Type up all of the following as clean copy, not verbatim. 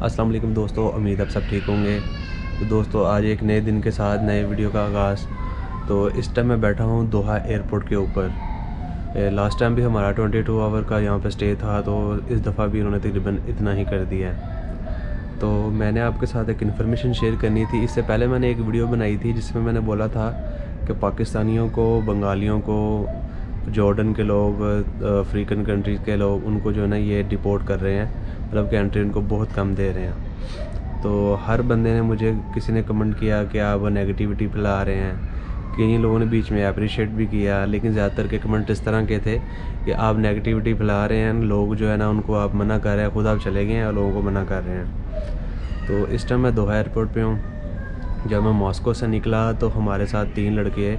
अस्सलाम वालेकुम दोस्तों, उम्मीद आप सब ठीक होंगे। तो दोस्तों आज एक नए दिन के साथ नए वीडियो का आगाज़। तो इस टाइम मैं बैठा हूँ दोहा एयरपोर्ट के ऊपर। लास्ट टाइम भी हमारा 22 आवर का यहाँ पे स्टे था, तो इस दफ़ा भी उन्होंने तकरीबन इतना ही कर दिया है। तो मैंने आपके साथ एक इन्फॉर्मेशन शेयर करनी थी। इससे पहले मैंने एक वीडियो बनाई थी जिसमें मैंने बोला था कि पाकिस्तानियों को, बंगालियों को, जॉर्डन के लोग, अफ्रीकन कंट्रीज़ के लोग, उनको जो है ना ये डिपोर्ट कर रहे हैं, मतलब कि एंट्री उनको बहुत कम दे रहे हैं। तो हर बंदे ने मुझे, किसी ने कमेंट किया कि आप नेगेटिविटी फैला रहे हैं, कई लोगों ने बीच में अप्रिशिएट भी किया, लेकिन ज़्यादातर के कमेंट इस तरह के थे कि आप नेगेटिविटी फैला रहे हैं, लोग जो है ना उनको आप मना कर रहे हैं, खुद आप चले गए हैं और लोगों को मना कर रहे हैं। तो इस टाइम मैं दोहा एयरपोर्ट पे हूँ। जब मैं मॉस्को से निकला तो हमारे साथ 3 लड़के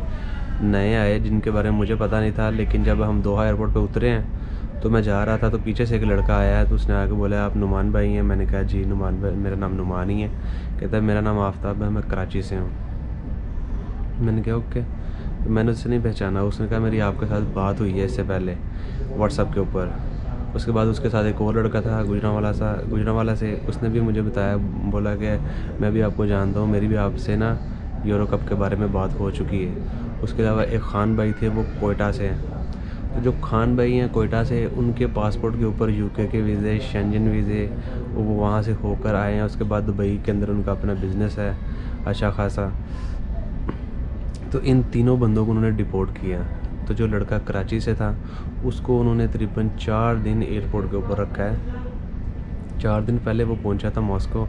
नए आए जिनके बारे में मुझे पता नहीं था, लेकिन जब हम दोहा एयरपोर्ट पे उतरे हैं तो मैं जा रहा था तो पीछे से एक लड़का आया है, तो उसने आके बोला आप नुमान भाई हैं? मैंने कहा जी नुमान भाई, मेरा नाम नुमान ही है। कहता है मेरा नाम आफ्ताब है, मैं कराची से हूँ। मैंने कहा ओके। तो मैंने उससे नहीं पहचाना। उसने कहा मेरी आपके साथ बात हुई है इससे पहले व्हाट्सएप के ऊपर। उसके बाद उसके साथ एक और लड़का था गुजरांवाला से, उसने भी मुझे बताया, बोला कि मैं भी आपको जानता हूँ, मेरी भी आपसे ना यूरो कप के बारे में बात हो चुकी है। उसके अलावा एक खान भाई थे, वो कोयटा से हैं। तो जो खान भाई हैं कोयटा से, उनके पासपोर्ट के ऊपर यूके के वीज़े, शेंजन वीज़े, वो वहाँ से होकर आए हैं। उसके बाद दुबई के अंदर उनका अपना बिज़नेस है अच्छा खासा। तो इन तीनों बंदों को उन्होंने डिपोर्ट किया। तो जो लड़का कराची से था उसको उन्होंने तकरीबन 4 दिन एयरपोर्ट के ऊपर रखा है। 4 दिन पहले वो पहुंचा था मॉस्को,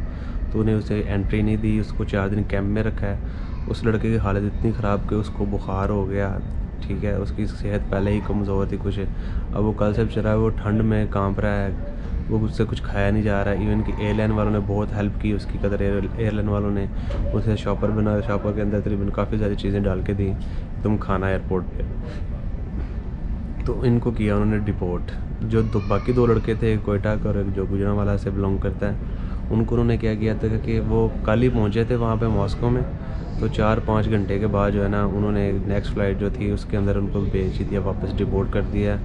तो उन्हें उसे एंट्री नहीं दी, उसको 4 दिन कैंप में रखा है। उस लड़के की हालत इतनी ख़राब कि उसको बुखार हो गया, ठीक है, उसकी सेहत पहले ही कमज़ोर थी कुछ। अब वो कल से बेचारा वो ठंड में कांप रहा है, वो उससे कुछ खाया नहीं जा रहा है। इवन कि एयरलाइन वालों ने बहुत हेल्प की उसकी, कदर एयरलाइन वालों ने उसे शॉपर बना, शॉपर के अंदर तकरीबन काफ़ी सारी चीज़ें डाल के दी, तुम खाना एयरपोर्ट पे। तो इनको किया उन्होंने डिपोर्ट। जो बाकी 2 लड़के थे, कोयटा का और जो गुजरांवाला से बिलोंग करता है, उनको उन्होंने क्या किया था कि वो कल ही पहुँचे थे वहाँ पे मॉस्को में। तो 4-5 घंटे के बाद जो है ना उन्होंने नेक्स्ट फ़्लाइट जो थी उसके अंदर उनको भेज दिया, वापस डिपोर्ट कर दिया।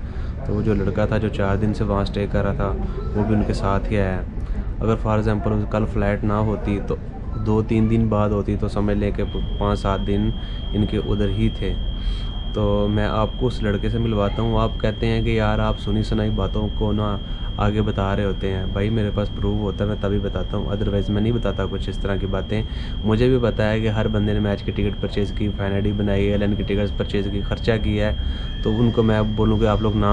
तो वो जो लड़का था जो 4 दिन से वहाँ स्टे कर रहा था, वो भी उनके साथ ही आया है। अगर फॉर एग्ज़ाम्पल कल फ़्लाइट ना होती तो 2-3 दिन बाद होती, तो समझ लें कि 5-7 दिन इनके उधर ही थे। तो मैं आपको उस लड़के से मिलवाता हूँ। आप कहते हैं कि यार आप सुनी सुनाई बातों को ना आगे बता रहे होते हैं। भाई मेरे पास प्रूफ होता है, मैं तभी बताता हूँ, अदरवाइज़ मैं नहीं बताता कुछ इस तरह की बातें। मुझे भी पता है कि हर बंदे ने मैच की टिकट परचेज़ की, फ़ैन आईडी बनाई, एयरलाइन की टिकट परचेज़ की, ख़र्चा किया है। तो उनको मैं बोलूँ कि आप लोग ना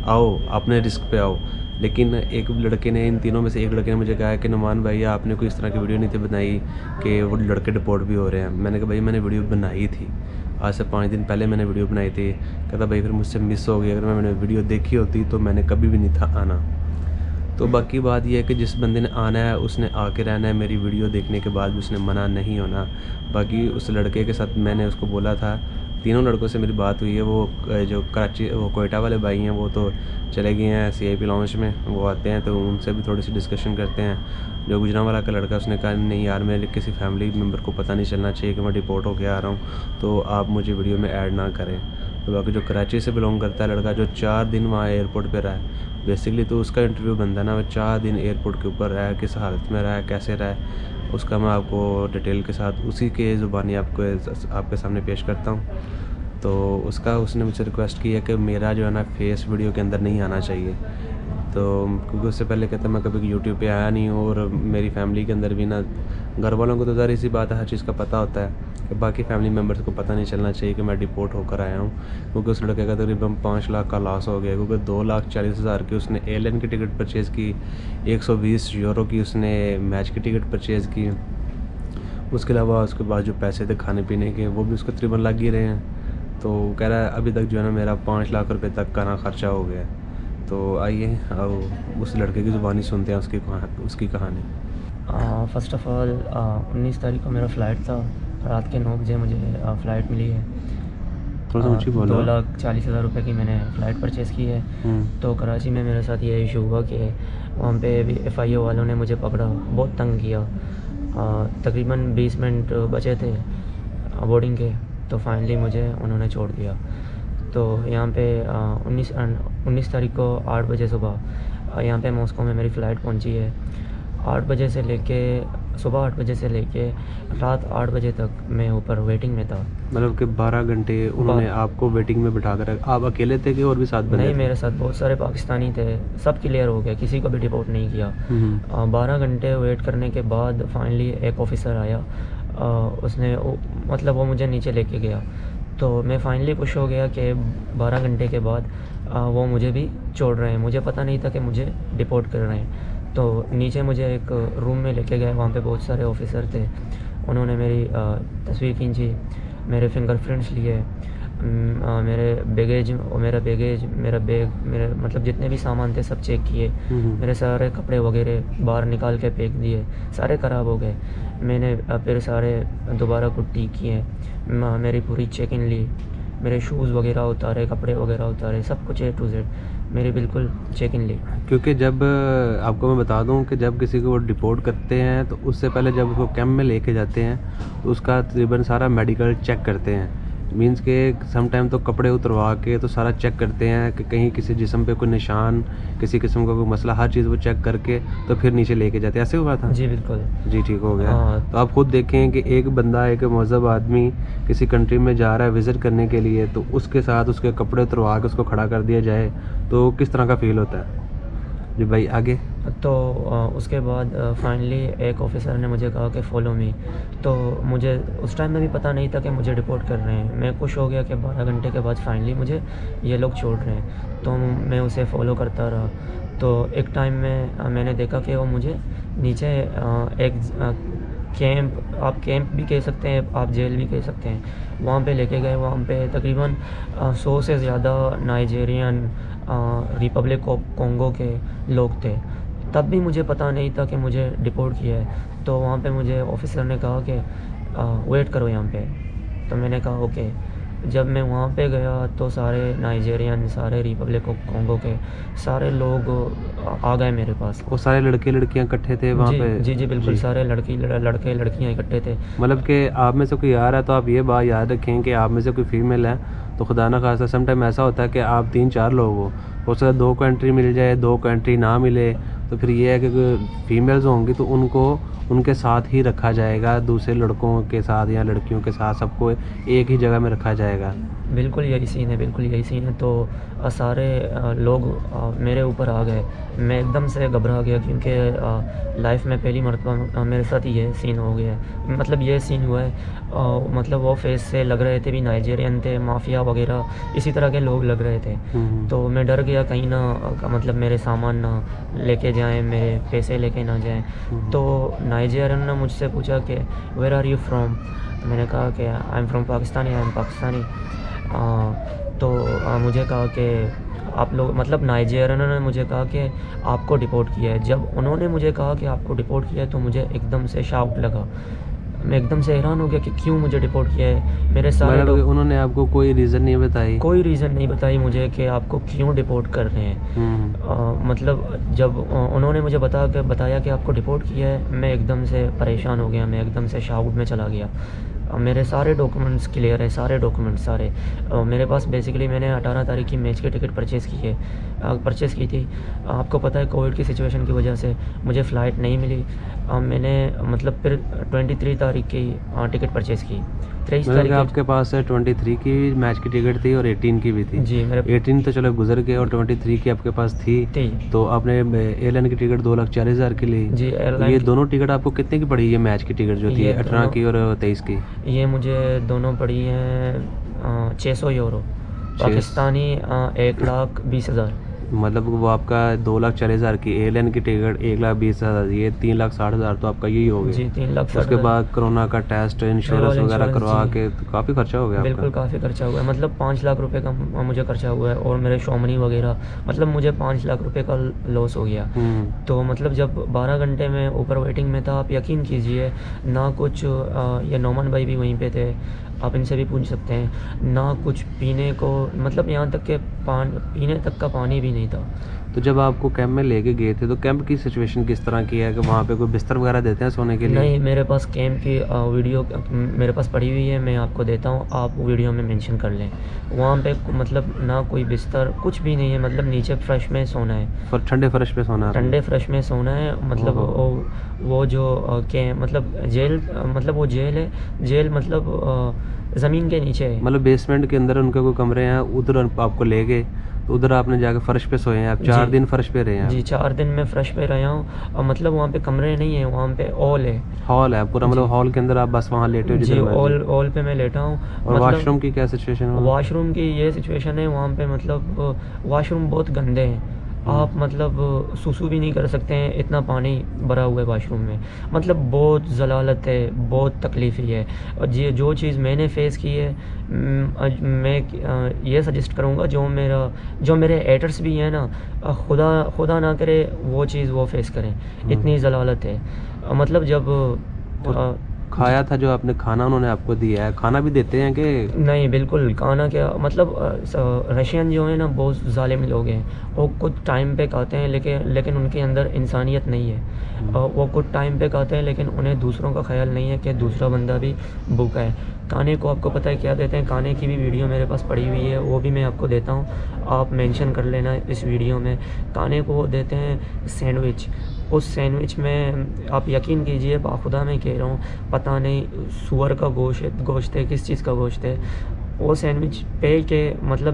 आओ, अपने रिस्क पे आओ। लेकिन एक लड़के ने, इन तीनों में से एक लड़के ने मुझे कहा कि नुमान भाई आपने कोई इस तरह की वीडियो नहीं थी बनाई कि वो लड़के डिपोर्ट भी हो रहे हैं। मैंने कहा भाई मैंने वीडियो बनाई थी, आज से 5 दिन पहले मैंने वीडियो बनाई थी। कहता भाई फिर मुझसे मिस हो गई, अगर मैंने वीडियो देखी होती तो मैंने कभी भी नहीं था आना। तो बाकी बात यह है कि जिस बंदे ने आना है उसने आके रहना है, मेरी वीडियो देखने के बाद भी उसने मना नहीं होना। बाकी उस लड़के के साथ मैंने उसको बोला था, तीनों लड़कों से मेरी बात हुई है। वो जो कराची, वो कोयटा वाले भाई हैं, वो तो चले गए हैं CIP लॉन्च में, वो आते हैं तो उनसे भी थोड़ी सी डिस्कशन करते हैं। जो गुजरांवाला का लड़का, उसने कहा नहीं यार मेरे किसी फैमिली मेम्बर को पता नहीं चलना चाहिए कि मैं डिपोर्ट होकर आ रहा हूँ, तो आप मुझे वीडियो में ऐड ना करें। तो बाकी जो कराची से बिलोंग करता है लड़का, जो 4 दिन वहाँ एयरपोर्ट पर रहा है, बेसिकली तो उसका इंटरव्यू बनता है ना, वो 4 दिन एयरपोर्ट के ऊपर रहा है, किस हालत में रहा है, कैसे रहा है, उसका मैं आपको डिटेल के साथ उसी के ज़ुबानी आपके सामने पेश करता हूँ। तो उसने मुझसे रिक्वेस्ट की है कि मेरा जो है ना फेस वीडियो के अंदर नहीं आना चाहिए। तो क्योंकि उससे पहले कहता मैं कभी यूट्यूब पे आया नहीं हूँ, और मेरी फैमिली के अंदर भी ना, घर वालों को तो ज़ाहिर सी बात है हर चीज़ का पता होता है, कि बाकी फैमिली मेम्बर्स को पता नहीं चलना चाहिए कि मैं डिपोर्ट होकर आया हूँ। क्योंकि उस लड़के का तकरीबन 5 लाख का लॉस हो गया, क्योंकि 2,40,000 की उसने एयरलाइन की टिकट परचेज़ की, 120 यूरो की उसने मैच की टिकट परचेज़ की। उसके अलावा उसके बाद जो पैसे थे खाने पीने के, वो भी उसको तकरीबन लग ही रहे हैं। तो कह रहा है अभी तक जो है ना मेरा 5 लाख रुपए तक का ना खर्चा हो गया। तो आइए अब उस लड़के की ज़ुबानी सुनते हैं, उसकी कहानी। फ़र्स्ट ऑफ़ ऑल 19 तारीख को मेरा फ़्लाइट था, रात के 9 बजे मुझे फ़्लाइट मिली है। थोड़ा सा ऊँची बोलो। 2,40,000 रुपये की मैंने फ़्लाइट परचेज़ की है। तो कराची में मेरे साथ ये इशू हुआ कि वहाँ पे भी FIO वालों ने मुझे पकड़ा, बहुत तंग किया। तकरीबन 20 मिनट बचे थे बोर्डिंग के, तो फाइनली मुझे उन्होंने छोड़ दिया। तो यहाँ पे 19 तारीख को 8 बजे सुबह यहाँ पे मॉस्को में मेरी फ़्लाइट पहुँची है। 8 बजे से लेके सुबह 8 बजे से लेके रात 8 बजे तक मैं ऊपर वेटिंग में था। मतलब कि 12 घंटे उन्होंने आपको वेटिंग में बिठा कर रखा। आप अकेले थे कि और भी साथ बंदे नहीं, थे? मेरे साथ बहुत सारे पाकिस्तानी थे, सब क्लियर हो गया, किसी को भी डिपोर्ट नहीं किया। 12 घंटे वेट करने के बाद फाइनली एक ऑफिसर आया। उसने मतलब वो मुझे नीचे लेके गया, तो मैं फाइनली खुश हो गया कि 12 घंटे के बाद वो मुझे भी छोड़ रहे हैं। मुझे पता नहीं था कि मुझे डिपोर्ट कर रहे हैं। तो नीचे मुझे एक रूम में लेके गए, वहाँ पे बहुत सारे ऑफिसर थे। उन्होंने मेरी तस्वीर खींची, मेरे फिंगरप्रिंट्स लिए, मेरे बैगेज मेरा बैग, मेरे मतलब जितने भी सामान थे सब चेक किए। मेरे सारे कपड़े वगैरह बाहर निकाल के फेंक दिए, सारे ख़राब हो गए। मैंने फिर सारे दोबारा कुट्टी किए, मेरी पूरी चेकिंग ली, मेरे शूज़ वगैरह उतारे, कपड़े वगैरह उतारे, सब कुछ A to Z मेरी बिल्कुल चेकिंग ली। क्योंकि जब आपको मैं बता दूं कि जब किसी को वो डिपोर्ट करते हैं तो उससे पहले जब उसको कैंप में लेके जाते हैं तो उसका तकरीबन सारा मेडिकल चेक करते हैं। मींस के सम टाइम तो कपड़े उतरवा के तो सारा चेक करते हैं कि कहीं किसी जिस्म पे कोई निशान, किसी किस्म का कोई मसला, हर चीज़ वो चेक करके तो फिर नीचे लेके जाते हैं। ऐसे हुआ था? जी बिल्कुल। जी, ठीक हो गया। हाँ। तो आप खुद देखें कि एक बंदा, एक महज़ब आदमी किसी कंट्री में जा रहा है विज़िट करने के लिए, तो उसके साथ उसके कपड़े उतरवा के उसको खड़ा कर दिया जाए तो किस तरह का फ़ील होता है? जी भाई, आगे? तो उसके बाद फाइनली एक ऑफिसर ने मुझे कहा कि फ़ॉलो मी। तो मुझे उस टाइम में भी पता नहीं था कि मुझे डिपोर्ट कर रहे हैं। मैं खुश हो गया कि 12 घंटे के बाद फाइनली मुझे ये लोग छोड़ रहे हैं, तो मैं उसे फ़ॉलो करता रहा। तो एक टाइम में मैंने देखा कि वो मुझे नीचे एक कैंप, आप कैंप भी कह सकते हैं, आप जेल भी कह सकते हैं, वहाँ पे लेके गए। वहाँ पे तकरीबन 100 से ज़्यादा नाइजीरियन, रिपब्लिक ऑफ कॉन्गो के लोग थे। तब भी मुझे पता नहीं था कि मुझे डिपोर्ट किया है। तो वहाँ पे मुझे ऑफिसर ने कहा कि वेट करो यहाँ पे। तो मैंने कहा ओके। जब मैं वहाँ पे गया तो सारे नाइजीरियन, सारे रिपब्लिक ऑफ कॉन्गो के सारे लोग आ गए मेरे पास। वो सारे लड़के लड़कियां इकट्ठे थे वहाँ पे? जी बिल्कुल, सारे लड़के लड़कियाँ इकट्ठे थे। मतलब कि आप में से कोई आ रहा है तो आप ये बात याद रखें कि आप में से कोई फीमेल है तो खुदा ना खासा सम टाइम ऐसा होता है कि आप 3-4 लोग हो सकता है 2 को एंट्री मिल जाए, 2 को एंट्री ना मिले, तो फिर ये है कि फीमेल्स होंगी तो उनको उनके साथ ही रखा जाएगा, दूसरे लड़कों के साथ या लड़कियों के साथ सबको एक ही जगह में रखा जाएगा। बिल्कुल यही सीन है, बिल्कुल यही सीन है। तो सारे लोग मेरे ऊपर आ गए। मैं एकदम से घबरा गया क्योंकि लाइफ में पहली मरतबा मेरे साथ ये सीन हो गया है। मतलब ये सीन हुआ है, मतलब वो फेस से लग रहे थे भी नाइजीरियन थे, माफिया वगैरह इसी तरह के लोग लग रहे थे। तो मैं डर गया कहीं ना मतलब मेरे सामान ना लेके जाएं, मेरे पैसे लेके ना जाएं। तो नाइजीरियन ने मुझसे पूछा कि वेयर आर यू फ्रॉम। मैंने कहा कि I am from Pakistani, I am Pakistani. तो मुझे कहा कि आप लोग, मतलब नाइजीरियन ने मुझे कहा कि आपको डिपोर्ट किया है। जब उन्होंने मुझे कहा कि आपको डिपोर्ट किया है तो मुझे एकदम से शाउट लगा। मैं एकदम से हैरान हो गया कि क्यों मुझे डिपोर्ट किया है। मेरे सारे लोग, उन्होंने आपको कोई रीज़न नहीं बताई? कोई रीज़न नहीं बताई मुझे कि आपको क्यों डिपोर्ट कर रहे हैं। मतलब जब उन्होंने मुझे बताया कि आपको डिपोर्ट किया है, मैं एकदम से परेशान हो गया, मैं एकदम से शाउट में चला गया। मेरे सारे डॉक्यूमेंट्स क्लियर है, सारे डॉक्यूमेंट्स सारे मेरे पास। बेसिकली मैंने 18 तारीख की मैच की टिकट परचेज़ की थी। आपको पता है कोविड की सिचुएशन की वजह से मुझे फ़्लाइट नहीं मिली। मैंने मतलब फिर 23 तारीख की टिकट परचेज़ की। 23 तारीख आपके पास 23 की मैच की टिकट थी और 18 की भी थी? जी, मेरे 18 तो चलो गुजर गए और 23 की आपके पास थी। तो आपने एयरलाइन की टिकट 2,40,000 की ली। जी, ये दोनों टिकट आपको कितने की पड़ी? ये मैच की टिकट जो थी 18 की और 23 की? ये मुझे दोनों पड़ी हैं 600 यूरो पाकिस्तानी, 1,20,000। मतलब वो आपका 2,40,000 की एयरलाइन की टिकट, 1,20,000, ये 3,60,000 तो आपका यही हो गया। जी, 3,60,000। उसके बाद कोरोना का टेस्ट, इंश्योरेंस वगैरह करवा के तो काफ़ी खर्चा हो गया। बिल्कुल काफ़ी खर्चा हुआ है। मतलब 5 लाख रुपए का मुझे खर्चा हुआ है और मेरे शॉमनी वगैरह, मतलब मुझे 5 लाख रुपए का लॉस हो गया। तो मतलब जब 12 घंटे में ऊपर वेटिंग में था, आप यकीन कीजिए ना कुछ, ये नोमान भाई भी वहीं पे थे, आप इनसे भी पूछ सकते हैं, ना कुछ पीने को, मतलब यहाँ तक के पीने तक का पानी भी नहीं था। तो जब आपको कैंप में लेके गए थे तो कैंप की सिचुएशन किस तरह की है कि वहाँ पे कोई बिस्तर वगैरह देते हैं सोने के लिए? नहीं, मेरे पास कैंप की वीडियो मेरे पास पड़ी हुई है, मैं आपको देता हूँ, आप वीडियो में मेंशन कर लें। वहाँ पे मतलब ना कोई बिस्तर, कुछ भी नहीं है, मतलब नीचे फर्श में सोना है। ठंडे फर्श पे सोना है? ठंडे फर्श में सोना है, मतलब वो जो मतलब जेल, मतलब वो जेल है, जेल मतलब ज़मीन के नीचे है। मतलब बेसमेंट के अंदर उनके कोई कमरे हैं, उधर आपको ले गए तो उधर आपने जाके फर्श पे सोए हैं आप? 4 दिन फर्श पे रहे हैं? जी, 4 दिन मैं फर्श पे रहा हूँ। और मतलब वहाँ पे कमरे नहीं है, वहाँ पे हॉल है पूरा, मतलब हॉल के अंदर आप बस वहाँ लेटे हो जी, जिधर मर्जी? हॉल पे मैं लेटा हूँ। और मतलब वॉशरूम की क्या सिचुएशन है? वॉशरूम की ये सिचुएशन है वहाँ पे, मतलब वॉशरूम बहुत गंदे हैं। आप मतलब सुसु भी नहीं कर सकते हैं, इतना पानी भरा हुआ है वॉशरूम में। मतलब बहुत ज़लालत है, बहुत तकलीफ़ी है। और ये जो चीज़ मैंने फ़ेस की है, मैं ये सजेस्ट करूँगा जो मेरे एटर्स भी हैं ना, खुदा ना करे वो चीज़ वो फ़ेस करें, इतनी ज़लालत है। मतलब जब खाया था जो आपने खाना उन्होंने आपको दिया है, खाना भी देते हैं कि? नहीं, बिल्कुल खाना क्या, मतलब रशियन जो है ना बहुत ज़ालिम लोग हैं। वो कुछ टाइम पे खाते हैं, लेकिन उनके अंदर इंसानियत नहीं है। वो कुछ टाइम पे खाते हैं, लेकिन उन्हें दूसरों का ख्याल नहीं है कि दूसरा बंदा भी भूखा है। खाने को आपको पता है क्या देते हैं? खाने की भी वीडियो मेरे पास पड़ी हुई है, वो भी मैं आपको देता हूँ, आप मेंशन कर लेना इस वीडियो में। खाने को वो देते हैं सैंडविच। उस सैंडविच में आप यकीन कीजिए, बाखुदा मैं कह रहा हूँ, पता नहीं सुअर का गोश्त है, किस चीज़ का गोश्त है। वो सैंडविच पे के मतलब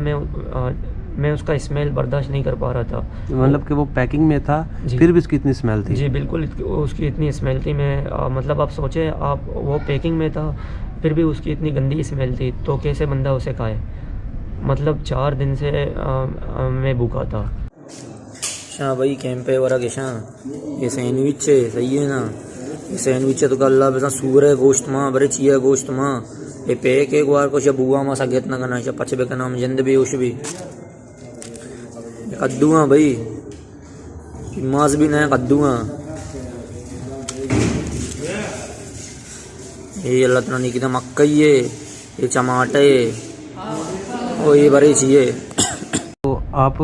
मैं उसका स्मेल बर्दाश्त नहीं कर पा रहा था। मतलब कि वो पैकिंग में था फिर भी उसकी इतनी स्मेल थी? जी बिल्कुल, उसकी इतनी स्मेल थी। मतलब आप सोचे, आप वो पैकिंग में था फिर भी उसकी इतनी गंदी स्मेल थी, तो कैसे बंदा उसे खाए? मतलब 4 दिन से मैं भूखा था। शाह भाई कैंपे वाला के शाह ये सैंडविच है, सही है ना? ये सैंडविच है तो अल्लाह बेसा सूर है गोश्त माँ बड़े चाहिए गोश्त माँ ये पेक एक बार को बुआ माँ सा गेत ना करना पचबे का नाम जंद भी उश भी कद्दूआ भाई मांस भी नया कद्दूआ ये अल्लाह तना नहीं कितना मक्कई है, ये टमाटर है और ये बड़े चाहिए। तो आप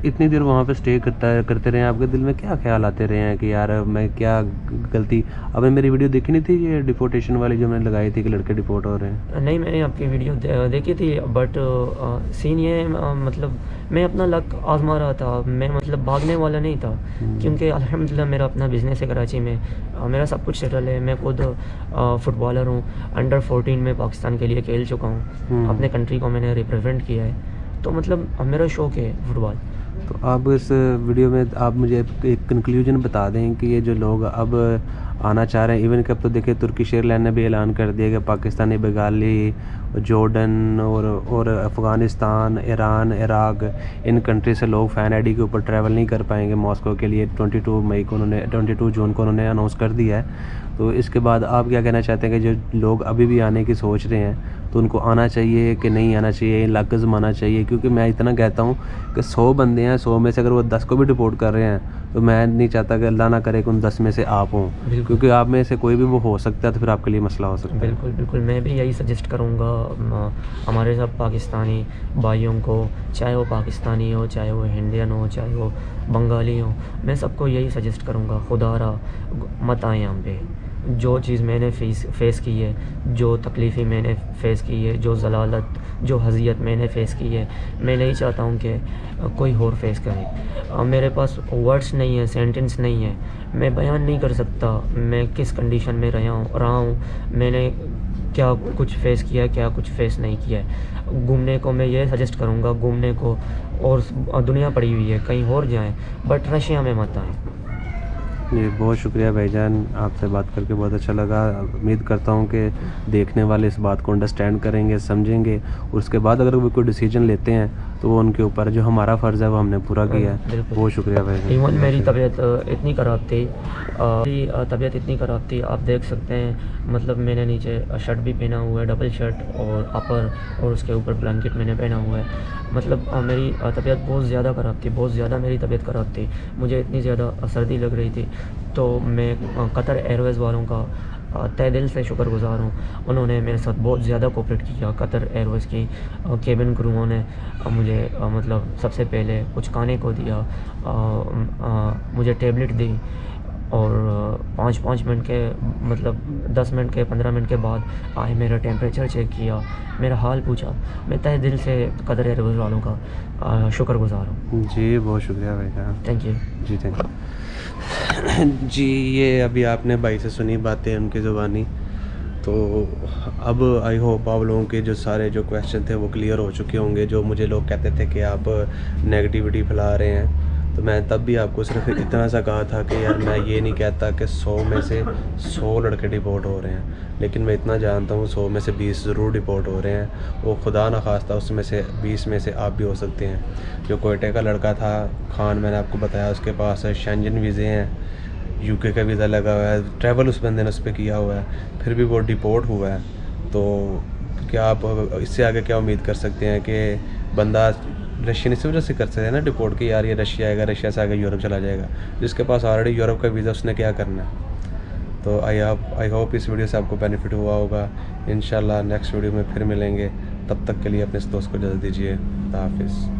इतनी देर वहाँ पे स्टे करते रहे, आपके दिल में क्या ख्याल आते रहे हैं कि यार मैं क्या गलती? आपने मेरी वीडियो देखी नहीं थी ये डिपोर्टेशन वाली जो मैंने लगाई थी कि लड़के डिपोर्ट हो रहे हैं? नहीं, मैंने आपकी वीडियो देखी थी, बट सीन ये मतलब मैं अपना लक आजमा रहा था, मैं मतलब भागने वाला नहीं था, क्योंकि अल्हम्दुलिल्लाह मेरा अपना बिज़नेस है कराची में, मेरा सब कुछ सेटल है। मैं खुद फुटबॉलर हूँ, अंडर 14 में पाकिस्तान के लिए खेल चुका हूँ, अपने कंट्री को मैंने रिप्रेजेंट किया है, तो मतलब मेरा शौक़ है फुटबॉल। तो अब इस वीडियो में आप मुझे एक कंक्लूजन बता दें कि ये जो लोग अब आना चाह रहे हैं, इवन कि अब तो देखिए तुर्किश एयरलाइन ने भी ऐलान कर दिया कि पाकिस्तानी, बंगाली, जॉर्डन और Afghanistan, Iran, Iraq, in country से लोग फ़ैन आईडी के ऊपर ट्रैवल नहीं कर पाएंगे मॉस्को के लिए। 22 जून को उन्होंने अनाउंस कर दिया है। तो इसके बाद आप क्या कहना चाहते हैं कि जो लोग अभी भी आने की सोच रहे हैं तो उनको आना चाहिए कि नहीं आना चाहिए, लक आज़माना चाहिए? क्योंकि मैं इतना कहता हूँ कि 100 बंदे हैं, 100 में से अगर वो 10 को भी डिपोर्ट कर रहे हैं तो मैं नहीं चाहता कि अल्लाह ना करे कि उन 10 में से आप हों, क्योंकि आप में से कोई भी वो हो सकता है तो फिर आपके लिए मसला हो सकता है। बिल्कुल बिल्कुल, मैं भी यही सजेस्ट करूँगा हमारे सब पाकिस्तानी भाइयों को, चाहे वो पाकिस्तानी हो, चाहे वो इंडियन हो, चाहे वो बंगाली हो, मैं सबको यही सजेस्ट करूँगा, खुदारा मत आए यहाँ पे। जो चीज़ मैंने फेस की है, जो तकलीफ़ें मैंने फ़ेस की है, जो ज़लालत, जो हज़ियत मैंने फ़ेस की है, मैं नहीं चाहता हूँ कि कोई और फेस करे। मेरे पास वर्ड्स नहीं है, सेंटेंस नहीं है, मैं बयान नहीं कर सकता मैं किस कंडीशन में रहा हूँ, मैंने क्या कुछ फ़ेस किया है, क्या कुछ फ़ेस नहीं किया है। घूमने को मैं ये सजेस्ट करूँगा, घूमने को, और दुनिया पड़ी हुई है, कहीं और जाएँ, बट रशिया में मत आएँ। जी, बहुत शुक्रिया भाईजान, आपसे बात करके बहुत अच्छा लगा। उम्मीद करता हूँ कि देखने वाले इस बात को अंडरस्टैंड करेंगे, समझेंगे, और उसके बाद अगर वो कोई डिसीजन लेते हैं तो वो उनके ऊपर, जो हमारा फ़र्ज़ है वो हमने पूरा किया है। बहुत शुक्रिया भाईजान। इवन मेरी तबीयत इतनी ख़राब थी, तबीयत इतनी ख़राब थी, आप देख सकते हैं, मतलब मैंने नीचे शर्ट भी पहना हुआ है, डबल शर्ट और अपर, और उसके ऊपर ब्लैंकेट मैंने पहना हुआ है। मतलब मेरी तबीयत बहुत ज़्यादा ख़राब थी, बहुत ज़्यादा मेरी तबीयत ख़राब थी, मुझे इतनी ज़्यादा सर्दी लग रही थी। तो मैं कतर एयरवेज़ वालों का तहे दिल से शुक्रगुजार हूँ। उन्होंने मेरे साथ बहुत ज़्यादा कोऑपरेट किया। कतर एयरवेज़ की केबिन क्रूओं ने मुझे मतलब सबसे पहले कुछ खाने को दिया, मुझे टेबलेट दी और 5-5 मिनट के मतलब 10 मिनट के 15 मिनट के बाद आए, मेरा टेम्परेचर चेक किया, मेरा हाल पूछा। मैं तहे दिल से कतर एयरवेज़ वालों का शुक्रगुजार हूँ। जी बहुत शुक्रिया भाई साहब। Thank you ji thank you. जी ये अभी आपने भाई से सुनी बातें उनकी ज़ुबानी, तो अब आई होप आप लोगों के जो सारे जो क्वेश्चन थे वो क्लियर हो चुके होंगे। जो मुझे लोग कहते थे कि आप नेगेटिविटी फैला रहे हैं, तो मैं तब भी आपको सिर्फ इतना सा कहा था कि यार मैं ये नहीं कहता कि 100 में से 100 लड़के डिपोर्ट हो रहे हैं, लेकिन मैं इतना जानता हूँ 100 में से 20 ज़रूर डिपोर्ट हो रहे हैं। वो खुदा न खास्ता उसमें से 20 में से आप भी हो सकते हैं। जो कोयटे का लड़का था खान, मैंने आपको बताया, उसके पास शेंजन वीज़े हैं, यूके का वीज़ा लगा हुआ है, ट्रैवल उस बंदे ने उस पर किया हुआ है, फिर भी वो डिपोर्ट हुआ है। तो क्या आप इससे आगे क्या उम्मीद कर सकते हैं कि बंदा रशियन इसी वजह से कर सकते हैं ना डिपोर्ट कि यार ये रशिया आएगा, रशिया से आगे यूरोप चला जाएगा, जिसके पास ऑलरेडी यूरोप का वीज़ा, उसने क्या करना है। तो आई होप इस वीडियो से आपको बेनिफिट हुआ होगा। इंशाल्लाह नेक्स्ट वीडियो में फिर मिलेंगे, तब तक के लिए अपने इस दोस्त को इजाज़त दीजिए। खुदा हाफिज़।